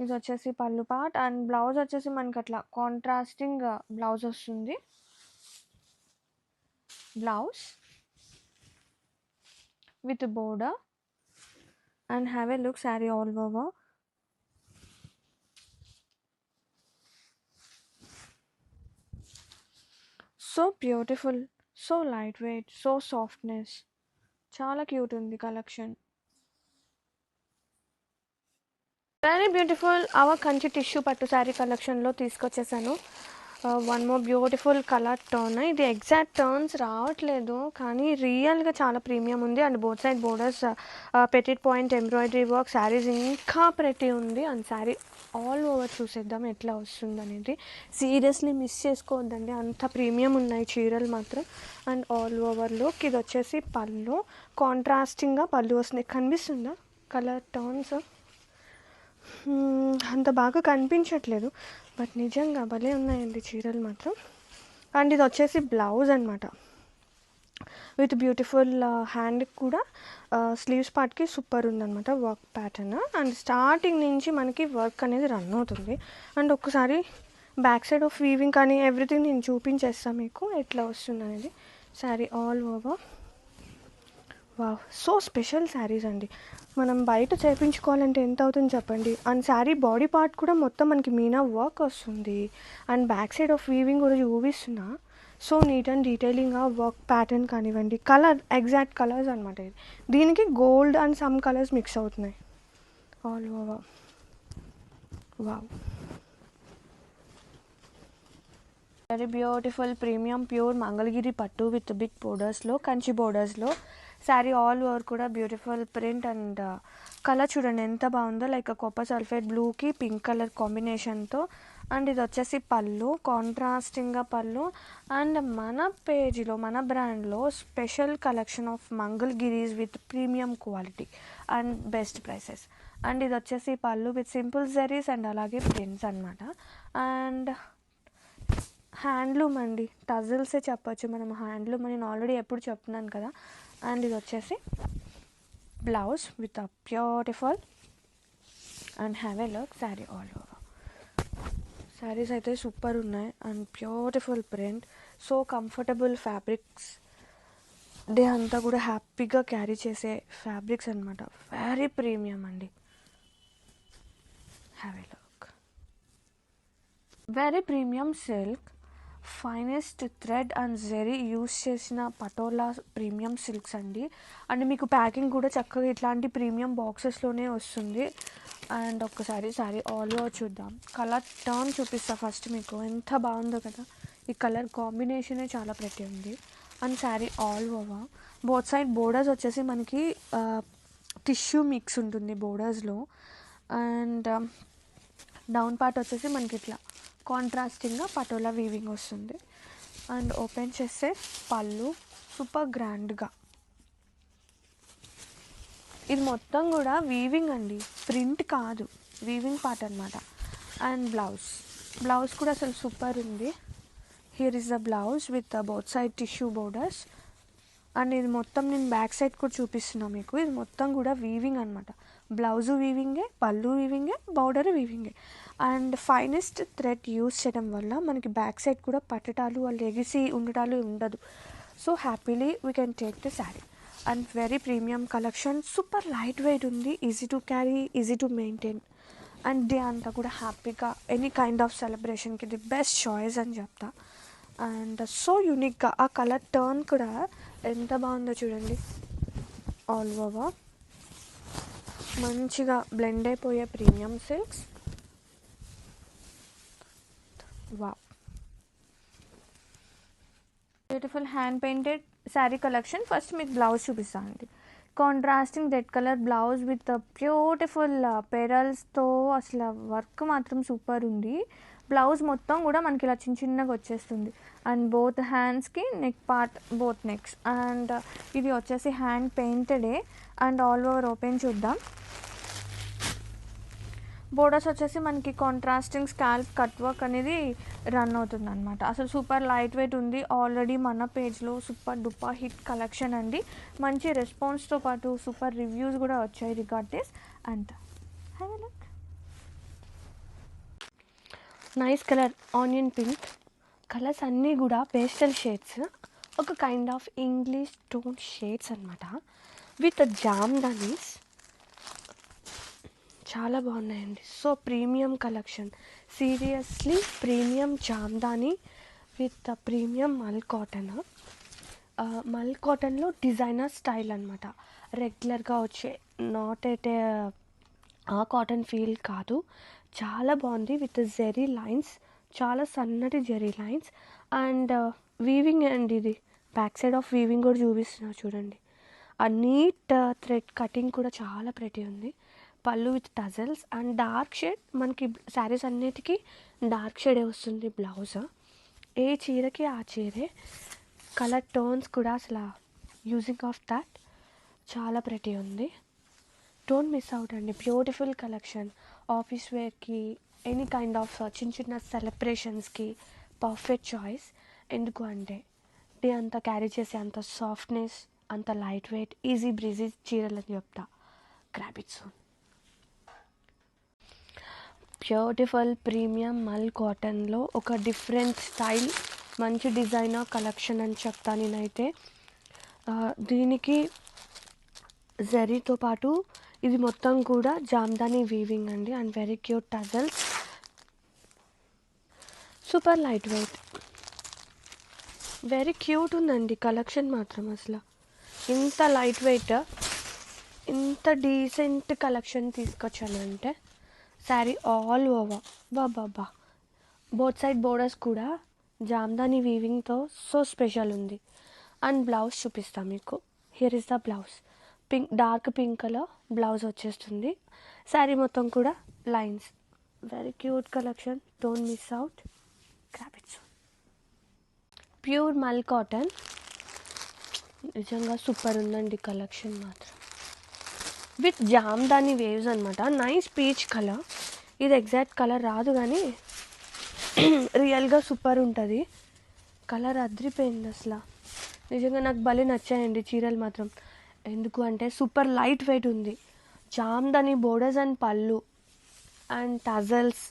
ఇది వచ్చేసి పళ్ళు పార్ట్. అండ్ బ్లౌజ్ వచ్చేసి మనకి అట్లా కాంట్రాస్టింగ్ బ్లౌజ్ వస్తుంది. Blouse with border. And have a look saree all over. So beautiful, so lightweight, so softness, చాలా క్యూట్ ఉంది collection. Very beautiful our Kanchi tissue pattu sari కలెక్షన్లో తీసుకొచ్చేసాను. One more beautiful colour turn. ఇది exact turns రావట్లేదు కానీ రియల్గా చాలా ప్రీమియం ఉంది. And both side borders petit point embroidery work, saris ఇంకా ప్రతి ఉంది. అండ్ శారీ ఆల్ ఓవర్ చూసేద్దాం ఎట్లా వస్తుంది అనేది. సీరియస్లీ మిస్ చేసుకోవద్దండి, అంత ప్రీమియం ఉన్నాయి చీరలు మాత్రం. అండ్ ఆల్ ఓవర్లోకి ఇది వచ్చేసి పళ్ళు, కాంట్రాస్టింగ్గా పళ్ళు వస్తుంది. కనిపిస్తుందా కలర్ టర్న్స్? అంత బాగా కనిపించట్లేదు బట్ నిజంగా భలే ఉన్నాయండి చీరలు మాత్రం. అండ్ ఇది వచ్చేసి బ్లౌజ్ అనమాట, విత్ బ్యూటిఫుల్ హ్యాండ్ కూడా స్లీవ్స్ పార్ట్కి సూపర్ ఉందన్నమాట వర్క్ ప్యాటర్న్. అండ్ స్టార్టింగ్ నుంచి మనకి వర్క్ అనేది రన్ అవుతుంది. అండ్ ఒక్కసారి బ్యాక్ సైడ్ ఆఫ్ వీవింగ్ కానీ ఎవ్రీథింగ్ నేను చూపించేస్తాను మీకు ఎట్లా వస్తుంది అనేది. Sari all over wow, so special saris అండి. మనం బయట చేయించుకోవాలంటే ఎంత అవుతుంది చెప్పండి. అండ్ శారీ బాడీ పార్ట్ కూడా మొత్తం మనకి మీనా వర్క్ వస్తుంది. And back side of weaving కూడా చూపిస్తున్నా, సో నీట్ అండ్ డీటెయిలింగ్గా వర్క్ ప్యాటర్న్ కానివ్వండి, కలర్ ఎగ్జాక్ట్ కలర్స్ అనమాట. ఇది దీనికి gold and some colours mix అవుతున్నాయి all over. Wow, very beautiful premium pure Mangalagiri pattu with big బోర్డర్స్లో, కంచి బోర్డర్స్లో శారీ ఆల్ ఓవర్ కూడా బ్యూటిఫుల్ ప్రింట్. అండ్ కలర్ చూడండి ఎంత బాగుందో, లైక్ కాపర్ సల్ఫేట్ బ్లూకి పింక్ కలర్ కాంబినేషన్తో. అండ్ ఇది వచ్చేసి పళ్ళు, కాంట్రాస్టింగ్గా పళ్ళు. అండ్ మన పేజీలో మన బ్రాండ్లో special collection of Mangalagiris with premium quality and best prices. And ఇది వచ్చేసి pallu with simple zaris and అలాగే ప్రింట్స్ అనమాట. అండ్ హ్యాండ్లూమ్ అండి, టజిల్సే చెప్పచ్చు మనం హ్యాండ్లూమ్ అని, నేను ఆల్రెడీ ఎప్పుడు చెప్తున్నాను కదా. అండ్ ఇది వచ్చేసి blouse with a beautiful and have a look sari all over. Saris అయితే సూపర్ ఉన్నాయి and beautiful print, so comfortable fabrics. Day అంతా కూడా హ్యాపీగా క్యారీ చేసే ఫ్యాబ్రిక్స్ అనమాట. వెరీ ప్రీమియం అండి. Have a look. Very premium silk, finest thread and zari use చేసిన Patola premium silks అండి. అండ్ మీకు ప్యాకింగ్ కూడా చక్కగా ఇట్లాంటి ప్రీమియం బాక్సెస్లోనే వస్తుంది. అండ్ ఒక్కసారి సారీ ఆల్ ఓవర్ చూద్దాం. కలర్ టర్న్ చూపిస్తా ఫస్ట్ మీకు. ఎంత బాగుందో కదా, ఈ కలర్ కాంబినేషనే చాలా ప్రతి ఉంది. And sari all over both side borders వచ్చేసి మనకి టిష్యూ మిక్స్ ఉంటుంది బోర్డర్స్లో. అండ్ డౌన్ పార్ట్ వచ్చేసి మనకి ఇట్లా కాంట్రాస్టింగ్గా పటోలా వీవింగ్ వస్తుంది. అండ్ ఓపెన్ చేస్తే పళ్ళు సూపర్ గ్రాండ్గా. ఇది మొత్తం కూడా వీవింగ్ అండి, ప్రింట్ కాదు, వీవింగ్ పార్ట్ అనమాట. అండ్ బ్లౌజ్ కూడా అసలు సూపర్ ఉంది. Here is the blouse with both side tissue borders. And ఇది మొత్తం నేను బ్యాక్ సైడ్ కూడా చూపిస్తున్నాను మీకు. ఇది మొత్తం కూడా వీవింగ్ అనమాట. బ్లౌజు వీవింగే, పళ్ళు వీవింగే, బౌడర్ వీవింగే. అండ్ ఫైనెస్ట్ థ్రెడ్ యూస్ చేయడం వల్ల మనకి బ్యాక్ సైడ్ కూడా పట్టటాలు లెగిసి ఉండటాలు ఉండదు. So happily we can take the sari. And very premium collection, super light weight ఉంది, easy to carry, easy to maintain. And day అంతా కూడా హ్యాపీగా ఎనీ కైండ్ ఆఫ్ సెలబ్రేషన్కి ది బెస్ట్ చాయిస్ అని చెప్తా. అండ్ సో యూనిక్గా ఆ కలర్ టర్న్ కూడా ఎంత బాగుందో చూడండి. ఆల్ ఓవర్ మంచిగా బ్లెండ్ అయిపోయే premium silks. Wow, beautiful hand painted sari collection. First మీకు బ్లౌజ్ చూపిస్తానండి. Contrasting red colour blouse with beautiful పెరల్స్తో అసలు వర్క్ మాత్రం సూపర్ ఉంది. బ్లౌజ్ మొత్తం కూడా మనకి ఇలా చిన్నగా వచ్చేస్తుంది. అండ్ బోత్ హ్యాండ్స్కి neck part, both necks. And ఇది వచ్చేసి హ్యాండ్ పెయింటెడే. అండ్ ఆల్ ఓవర్ ఓపెన్ చూద్దాం. బోర్డర్స్ వచ్చేసి మనకి కాంట్రాస్టింగ్ స్కాల్ప్ కట్ వర్క్ అనేది రన్ అవుతుంది అనమాట. అసలు సూపర్ లైట్ వెయిట్ ఉంది. ఆల్రెడీ మన పేజ్లో సూపర్ డూపర్ హిట్ కలెక్షన్ అండి. మంచి రెస్పాన్స్తో పాటు సూపర్ రివ్యూస్ కూడా వచ్చాయి regard this. And have a look. Nice colour onion pink. Colours అన్నీ కూడా పేస్టల్ షేడ్స్, ఒక kind of English tone shades అనమాట. విత్ జామ్దానీస్ చాలా బాగున్నాయండి. So premium collection, seriously premium Jamdani with premium mul cotton. Mul కాటన్లో డిజైనర్ స్టైల్ అనమాట. రెగ్యులర్గా వచ్చే not at a cotton feel కాదు. చాలా బాగుంది. విత్ జెరీ లైన్స్, చాలా సన్నటి జెరీ లైన్స్. అండ్ వీవింగ్ అండి, ఇది బ్యాక్ సైడ్ ఆఫ్ వీవింగ్ కూడా చూపిస్తున్నా చూడండి. ఆ నీట్ థ్రెడ్ కటింగ్ కూడా చాలా ప్రెటీ ఉంది. పళ్ళు with tassels and dark shade. మనకి శారీస్ అన్నిటికీ డార్క్ షేడే వస్తుంది బ్లౌజ్. ఏ చీరకి ఆ చీరే. కలర్ టోన్స్ కూడా అసలు యూజింగ్ ఆఫ్ దట్ చాలా ప్రెటీ ఉంది. డోంట్ మిస్ అవుట్ అండి. Beautiful collection. ఆఫీస్ వేర్కి, ఎనీ కైండ్ ఆఫ్ చిన్న చిన్న సెలబ్రేషన్స్కి పర్ఫెక్ట్ చాయిస్. ఎందుకు అంటే డే అంతా క్యారీ చేసే అంత సాఫ్ట్నెస్, అంత లైట్ వెయిట్, ఈజీ బ్రీజీ చీరలు అని చెప్తా. Grab it soon. Beautiful premium mul కాటన్లో ఒక డిఫరెంట్ స్టైల్, మంచి డిజైనర్ కలెక్షన్ అని చెప్తా నేనైతే. దీనికి జరీతో పాటు ఇది మొత్తం కూడా జామ్దానీ వీవింగ్ అండి. And very cute tassels, super light weight, very cute ఉందండి కలెక్షన్ మాత్రం. అసలు ఇంత లైట్ వెయిట్, ఇంత డీసెంట్ కలెక్షన్ తీసుకొచ్చానంటే శారీ ఆల్ ఓవర్ బాబా. బోత్ సైడ్ బోర్డర్స్ కూడా జామ్దానీ వీవింగ్తో సో స్పెషల్ ఉంది. అండ్ బ్లౌజ్ చూపిస్తాను మీకు. Here is the blouse. Pink, dark pink colour blouse వచ్చేస్తుంది. శారీ మొత్తం కూడా lines. Very cute collection. Don't miss out. Grab it. Pure మల్ కాటన్. నిజంగా సూపర్ ఉందండి కలెక్షన్ మాత్రం. విత్ జామ్దానీ వేవ్స్ అనమాట. Nice peach colour. ఇది ఎగ్జాక్ట్ కలర్ రాదు కానీ రియల్గా సూపర్ ఉంటుంది. కలర్ అదిరిపోయింది అసలు. నిజంగా నాకు భలే నచ్చాయండి చీరలు మాత్రం. ఎందుకు అంటే సూపర్ లైట్ వెయిట్ ఉంది. Jamdani borders and pallu and tassels.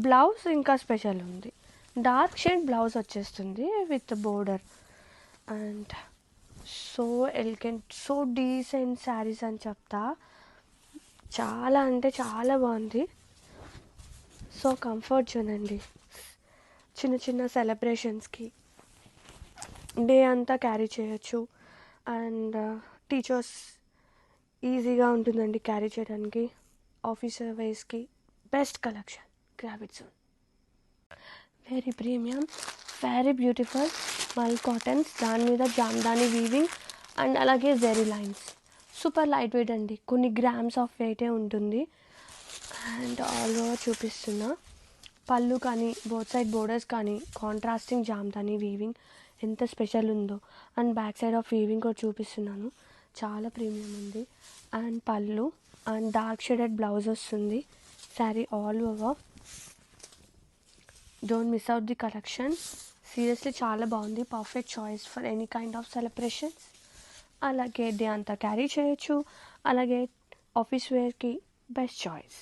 Blouse ఇంకా స్పెషల్ ఉంది. డార్క్ షేడ్ బ్లౌజ్ వచ్చేస్తుంది with border. And so elegant, so decent saris అని చెప్తా. చాలా అంటే చాలా బాగుంది. సో కంఫర్ట్ జోన్ అండి. చిన్న చిన్న సెలబ్రేషన్స్కి డే అంతా క్యారీ చేయొచ్చు. అండ్ టీచర్స్ ఈజీగా ఉంటుందండి క్యారీ చేయడానికి. ఆఫీసర్ వైస్కి best collection. Grab it soon. Very premium, very beautiful mul cottons, దాని మీద జామ్దాని వీవింగ్ అండ్ అలాగే zari lines. Super light weight అండి, కొన్ని గ్రామ్స్ ఆఫ్ వెయిటే ఉంటుంది. అండ్ ఆల్ ఓవర్ చూపిస్తున్నా. పళ్ళు కానీ బోత్ సైడ్ బోర్డర్స్ కానీ కాంట్రాస్టింగ్ జామ్దాని వీవింగ్ ఎంత స్పెషల్ ఉందో. And back side of weaving కూడా చూపిస్తున్నాను, చాలా ప్రీమియం ఉంది. And pallu and dark shaded blouse వస్తుంది. Sari all over. Don't miss out the collection. Seriously చాలా బాగుంది. Perfect choice for any kind of celebrations. అలాగే డే అంతా క్యారీ చేయొచ్చు. అలాగే ఆఫీస్ వేర్కి best choice.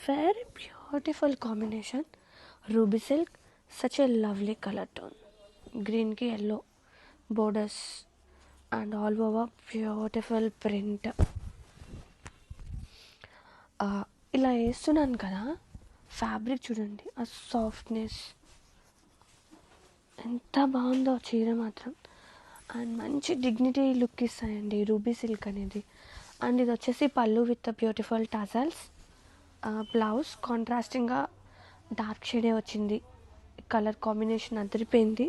Very beautiful combination. Ruby silk, such a lovely colour tone. గ్రీన్కి yellow borders and all over beautiful print. ఇలా వేస్తున్నాను కదా, ఫ్యాబ్రిక్ చూడండి, ఆ సాఫ్ట్నెస్ ఎంత బాగుందో చీర మాత్రం. అండ్ మంచి డిగ్నిటీ లుక్ ఇస్తాయండి రూబీ సిల్క్ అనేది. అండ్ ఇది వచ్చేసి pallu with beautiful tassels. Blouse కాంట్రాస్టింగ్గా డార్క్ షేడే వచ్చింది. కలర్ కాంబినేషన్ అదిరిపోయింది.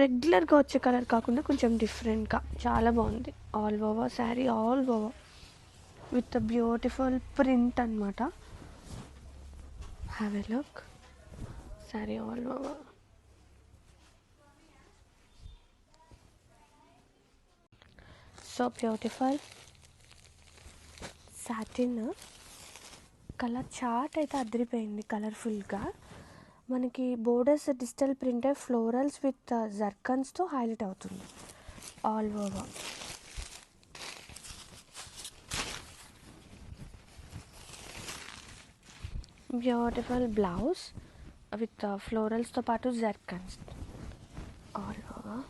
రెగ్యులర్గా వచ్చే కలర్ కాకుండా కొంచెం డిఫరెంట్గా చాలా బాగుంది. All over sari all over with beautiful print అనమాట. Have a look. Sari all over. So beautiful. Satin colour chart అయితే అదిరిపోయింది కలర్ఫుల్గా. మనకి borders digital print florals with జర్కన్స్తో హైలైట్ అవుతుంది all over. Beautiful blouse with ఫ్లోరల్స్తో పాటు జర్కన్స్ ఆల్ ఓవర్.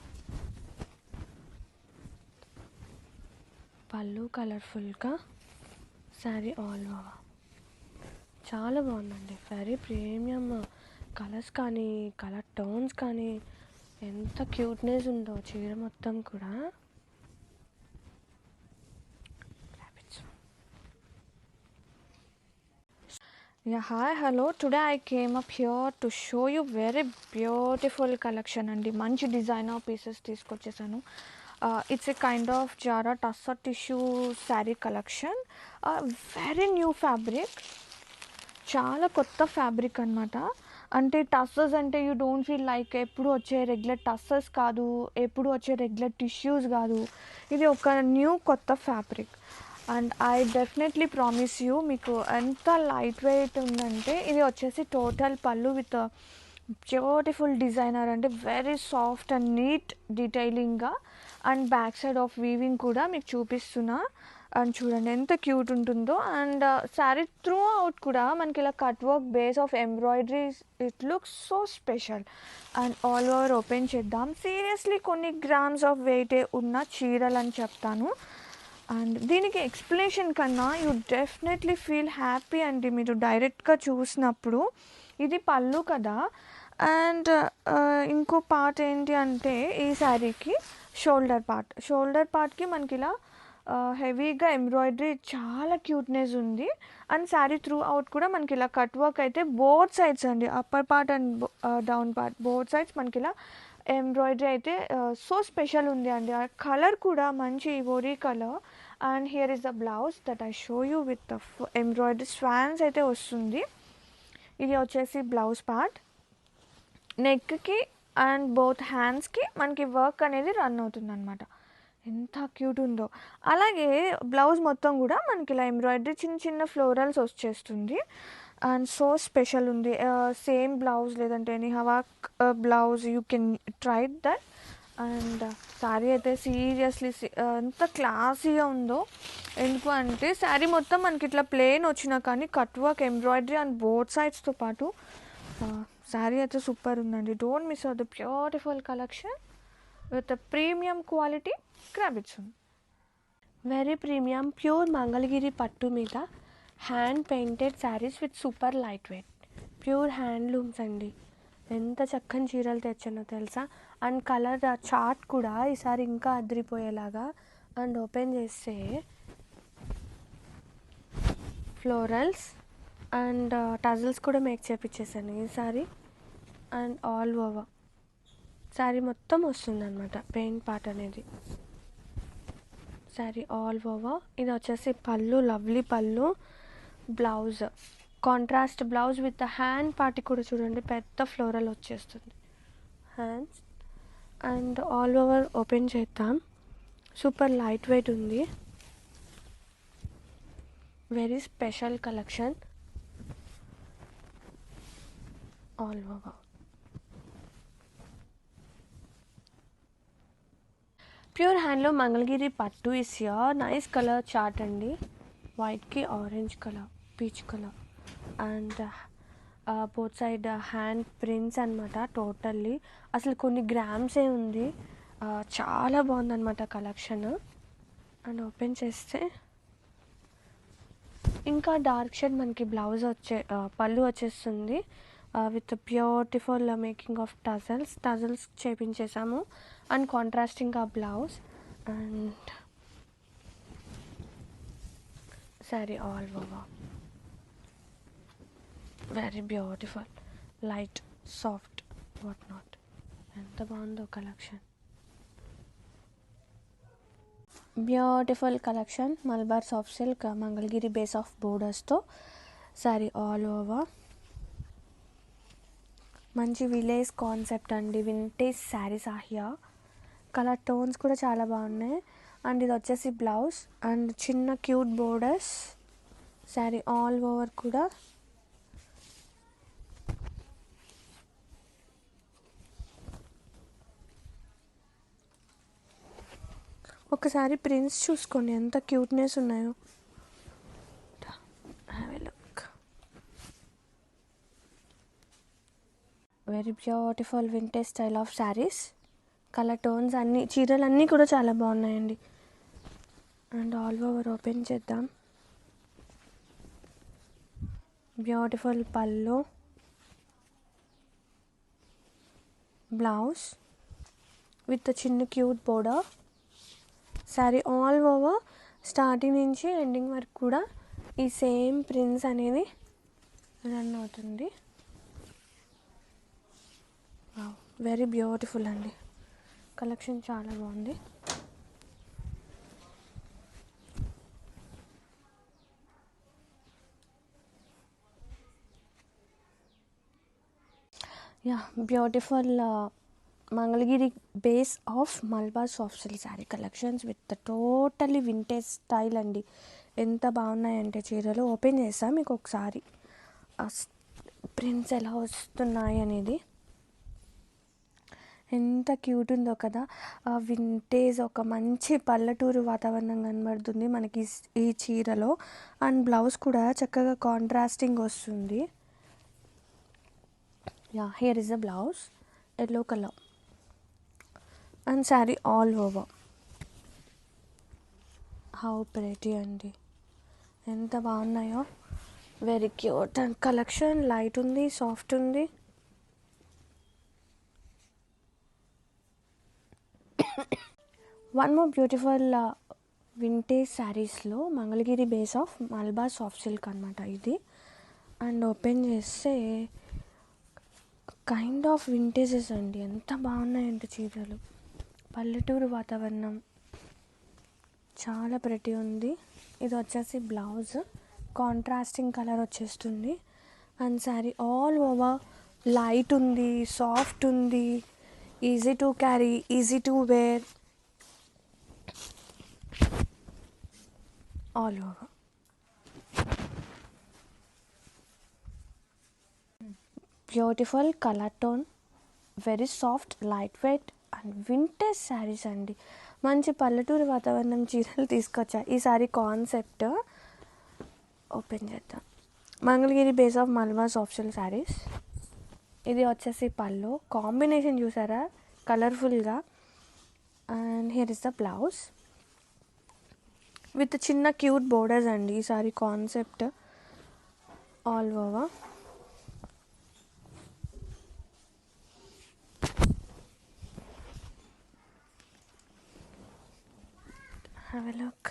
పళ్ళు కలర్ఫుల్గా, శారీ ఆల్ ఓవర్. చాలా బాగుందండి. వెరీ ప్రీమియం కలర్స్ కానీ కలర్ టోన్స్ కానీ ఎంత క్యూట్నెస్ ఉందో చీర మొత్తం కూడా. Yeah, hi, hello. Today I came up here to show you very beautiful collection అండి. మంచి డిజైనర్ పీసెస్ తీసుకొచ్చేసాను. It's a kind of Zara tussar tissue sari collection. Very new fabric, చాలా కొత్త ఫ్యాబ్రిక్ అనమాట. అంటే టస్సర్స్ అంటే యూ డోంట్ ఫీల్ లైక్ ఎప్పుడు వచ్చే రెగ్యులర్ టస్సర్స్ కాదు, ఎప్పుడు వచ్చే రెగ్యులర్ టిష్యూస్ కాదు. ఇది ఒక న్యూ కొత్త fabric. And I definitely promise you, మీకు ఎంత లైట్ వెయిట్ ఉందంటే ఇది వచ్చేసి total pallu with beautiful designer అంటే వెరీ సాఫ్ట్ అండ్ నీట్ డీటెయిలింగ్గా. And back side of weaving కూడా మీకు చూపిస్తున్నా. అండ్ చూడండి ఎంత క్యూట్ ఉంటుందో. అండ్ శారీ త్రూ అవుట్ కూడా మనకి ఇలా cut work base of embroidery. It looks so special. And all over open చేద్దాం. సీరియస్లీ కొన్ని గ్రామ్స్ ఆఫ్ వెయిటే ఉన్న చీరలు అని చెప్తాను. అండ్ దీనికి ఎక్స్ప్లెనేషన్ కన్నా యూ డెఫినెట్లీ ఫీల్ హ్యాపీ అండి మీరు డైరెక్ట్గా చూసినప్పుడు. ఇది పళ్ళు కదా. అండ్ ఇంకో పార్ట్ ఏంటి అంటే ఈ శారీకి షోల్డర్ పార్ట్కి మనకి ఇలా హెవీగా ఎంబ్రాయిడరీ చాలా క్యూట్నెస్ ఉంది. అండ్ శారీ త్రూ అవుట్ కూడా మనకి ఇలా కట్ వర్క్ అయితే బోత్ సైడ్స్ అండి, upper part and down part both sides మనకి ఇలా ఎంబ్రాయిడరీ అయితే సో స్పెషల్ ఉంది అండి. ఆ కలర్ కూడా మంచి ivory colour. And here is the blouse that I show you with the embroidery swans అయితే వస్తుంది. ఇది వచ్చేసి బ్లౌజ్ పార్ట్. నెక్కి అండ్ బోత్ హ్యాండ్స్కి మనకి వర్క్ అనేది రన్ అవుతుంది అనమాట. ఎంత క్యూట్ ఉందో. అలాగే బ్లౌజ్ మొత్తం కూడా మనకి ఇలా ఎంబ్రాయిడరీ చిన్న చిన్న ఫ్లోరల్స్ వచ్చేస్తుంది. అండ్ సో స్పెషల్ ఉంది. సేమ్ బ్లౌజ్ లేదంటే any havoc blouse you can try that. And sari అయితే సీరియస్లీ ఎంత క్లాసీగా ఉందో. ఎందుకు అంటే శారీ మొత్తం మనకి ఇట్లా ప్లెయిన్ వచ్చినా కానీ cut work embroidery and both సైడ్స్తో పాటు శారీ అయితే సూపర్ ఉందండి. Don't miss out the beautiful collection. With premium quality క్రాబిట్స్. Very premium pure Mangalagiri pattu మీద hand painted saris with super light weight pure handlooms అండి. ఎంత చక్కని చీరలు తెచ్చానో తెలుసా. అండ్ కలర్ చార్ట్ కూడా ఈసారి ఇంకా అదిరిపోయేలాగా. అండ్ ఓపెన్ చేస్తే ఫ్లోరల్స్ అండ్ టజల్స్ కూడా మేక్ చేపించేసాను ఈసారి. అండ్ ఆల్ ఓవర్ శారీ మొత్తం వస్తుందన్నమాట పెయింట్ పార్ట్ అనేది. Sari all over. ఇది వచ్చేసి pallu, lovely pallu. Blouse contrast blouse with hand part కూడా చూడండి పెద్ద ఫ్లోరల్ వచ్చేస్తుంది hands. And all over open చేద్దాం. సూపర్ లైట్ వెయిట్ ఉంది. Very special collection all over. Pure handloom Mangalagiri pattu is here. Nice colour chart అండి. వైట్కి orange colour, peach colour and both side hand prints అనమాట. Totally అసలు కొన్ని గ్రామ్సే ఉంది. చాలా బాగుందన్నమాట కలెక్షన్. అండ్ ఓపెన్ చేస్తే ఇంకా డార్క్ షేడ్ మనకి బ్లౌజ్ పళ్ళు వచ్చేస్తుంది with beautiful making of tassels చేపించేసాము. అండ్ కాంట్రాస్టింగ్ ఆ blouse and sari all over. Very beautiful light soft what not. ఎంత బాగుందో collection. Beautiful collection Malabar soft silk Mangalagiri base of బోర్డర్స్తో శారీ ఆల్ ఓవర్. మంచి విలేజ్ కాన్సెప్ట్ అండి. Vintage saris ఆహియా. కలర్ టోన్స్ కూడా చాలా బాగున్నాయి. అండ్ ఇది వచ్చేసి బ్లౌజ్ అండ్ చిన్న cute borders. Sari all over కూడా ఒకసారి ప్రింట్స్ చూసుకోండి ఎంత క్యూట్నెస్ ఉన్నాయో. Have a look. Very beautiful vintage style of saris. Colour tones అన్నీ చీరలన్నీ కూడా చాలా బాగున్నాయండి. అండ్ ఆల్ ఓవర్ ఓపెన్ చేద్దాం. బ్యూటిఫుల్ పళ్ళు, బ్లౌజ్ విత్ చిన్న cute border. Sari all over starting నుంచి ఎండింగ్ వరకు కూడా ఈ సేమ్ ప్రింట్స్ అనేది రన్ అవుతుంది. వెరీ బ్యూటిఫుల్ అండి. కలెక్షన్ చాలా బాగుంది. Yeah beautiful Mangalagiri base of Malabar soft silk sari collections with totally vintage style అండి. ఎంత బాగున్నాయంటే చీరలు. ఓపెన్ చేస్తాం మీకు ఒకసారి ప్రింట్స్ ఎలా వస్తున్నాయి అనేది. ఎంత క్యూట్ ఉందో కదా. వింటేజ్ ఒక మంచి పల్లెటూరు వాతావరణం కనబడుతుంది మనకి ఈ చీరలో. అండ్ బ్లౌజ్ కూడా చక్కగా కాంట్రాస్టింగ్ వస్తుంది. Yeah here is the blouse yellow colour and sari all over. How pretty అండి. ఎంత బాగున్నాయో. Very cute and collection light ఉంది, సాఫ్ట్ ఉంది. వన్ మోర్ బ్యూటిఫుల్ వింటేజ్ శారీస్లో Mangalagiri base of Malabar soft silk అనమాట ఇది. అండ్ ఓపెన్ చేస్తే కైండ్ ఆఫ్ వింటేజెస్ అండి. ఎంత బాగున్నాయంటే చీరలు. పల్లెటూరు వాతావరణం చాలా ప్రెటీ ఉంది. ఇది వచ్చేసి బ్లౌజ్ కాంట్రాస్టింగ్ కలర్ వచ్చేస్తుంది. And sari all over light ఉంది, సాఫ్ట్ ఉంది, easy to carry, easy to wear all over. Beautiful colour tone, very soft light weight and vintage saris అండి. మంచి పల్లెటూరు వాతావరణం చీరలు తీసుకొచ్చా. ఈ సారీ కాన్సెప్ట్ ఓపెన్ చేద్దాం. Mangalagiri base of Malabar soft silk saris. ఇది వచ్చేసి పళ్ళు. కాంబినేషన్ చూసారా కలర్ఫుల్గా. And here is the blouse with చిన్న క్యూట్ బోర్డర్స్ అండి. ఈ sorry concept all over. Have a look.